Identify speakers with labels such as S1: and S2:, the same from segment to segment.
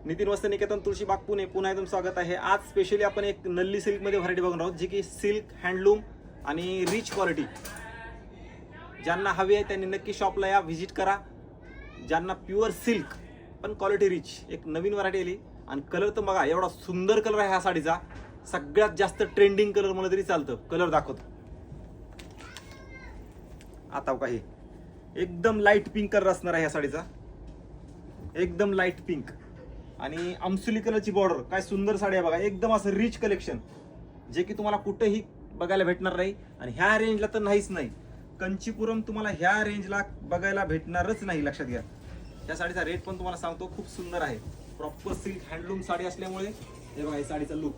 S1: नितीन वस्त्र निकेतन तुळशीबाग पुणे पुन्हा एकदम स्वागत आहे। आज स्पेशली आपण एक नल्ली सिल्क मध्ये व्हरायटी बघणार आहोत, जी की सिल्क हँडलूम आणि रिच क्वालिटी। ज्यांना हवी आहे त्यांनी नक्की शॉपला या, व्हिजिट करा। ज्यांना प्युअर सिल्क पण क्वालिटी रिच, एक नवीन व्हरायटी आली आणि कलर तर बघा, एवढा सुंदर कलर आहे ह्या साडीचा। सगळ्यात जास्त ट्रेंडिंग कलर म्हणलं तरी चालतं। कलर दाखवतो आता काही एकदम लाईट पिंक कलर असणार आहे ह्या साडीचा, एकदम लाईट पिंक आणि आमसुली कलरची बॉर्डर। काय सुंदर साडी आहे बघा, एकदम असं रिच कलेक्शन, जे की तुम्हाला कुठेही बघायला भेटणार नाही आणि ह्या रेंजला तर नाहीच नाही। कंचीपुरम तुम्हाला ह्या रेंजला बघायला भेटणारच नाही, लक्षात घ्या। त्या साडीचा रेट पण तुम्हाला सांगतो, खूप सुंदर आहे। प्रॉपर सिल्क हँडलूम साडी असल्यामुळे हे बघा, हे साडीचा लुक,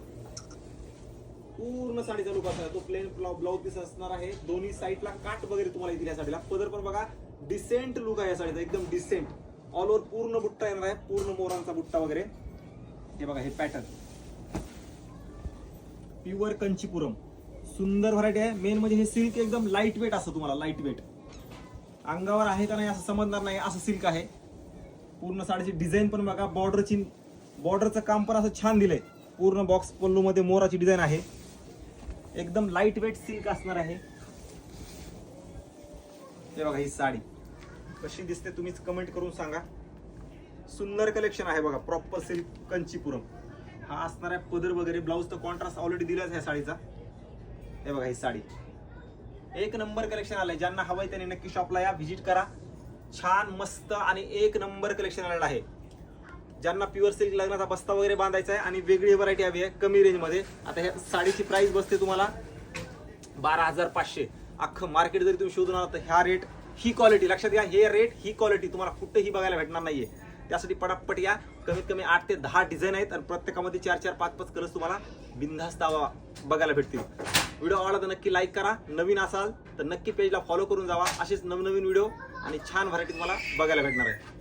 S1: पूर्ण साडीचा लुक असणार। तो प्लेन ब्लाउज पीस असणार आहे, दोन्ही साईडला काट वगैरे तुम्हाला येतील या साडीला। पदर पण बघा, डिसेंट लुक आहे या साडीचा, एकदम डिसेंट। ऑल ओव्हर पूर्ण बुट्टा येणार आहे, पूर्ण मोरांचा बुट्टा वगैरे। हे बघा, हे पॅटर्न प्युअर कंचीपुरम, सुंदर व्हरायटी आहे। मेन म्हणजे हे सिल्क एकदम लाईट वेट असतं, तुम्हाला लाईट वेट अंगावर आहे का नाही असं समजणार नाही, असं सिल्क आहे। पूर्ण साडीची डिझाईन पण बघा, बॉर्डरचं काम पण असं छान दिलंय। पूर्ण बॉक्स पल्लू मध्ये मोराची डिझाईन आहे, एकदम लाईट वेट सिल्क असणार आहे। हे बघा, ही साडी कशी दिसते तुम्हीच कमेंट करून सांगा। सुंदर कलेक्शन आहे बघा, प्रॉपर सिल्क कंचीपुरम। हा असणार आहे पदर वगैरे। ब्लाउज तर कॉन्ट्रास्ट ऑलरेडी दिलाच आहे साडीचा। हे बघा, ही साडी एक नंबर कलेक्शन आलंय। ज्यांना हवंय त्यांनी नक्की शॉपला या, व्हिजिट करा। छान मस्त आणि एक नंबर कलेक्शन आलेलं आहे। ज्यांना प्युअर सिल्क लग्नाचा बस्ता वगैरे बांधायचा आहे आणि वेगळी व्हरायटी हवी आहे कमी रेंज मध्ये, आता ह्या साडीची प्राइस बसते तुम्हाला 12,500। अख्खं मार्केट जरी तुम्ही शोधून आला तर ह्या रेट, ही क्वालिटी, लक्षात घ्या, हे रेट ही क्वालिटी तुम्हाला कुठेही बघायला भेटणार नाहीये। त्यासाठी पटापट या। कमीत कमी 8 ते 10 डिझाईन आहेत आणि प्रत्येकामध्ये 4-4, 5-5 कलर्स तुम्हाला बिनधास्त बघायला भेटतील। व्हिडिओ आवडला तर नक्की लाईक करा, नवीन असाल तर नक्की पेजला फॉलो करून जावा। असेच नवनवीन व्हिडिओ आणि छान व्हरायटी तुम्हाला बघायला भेटणार आहे।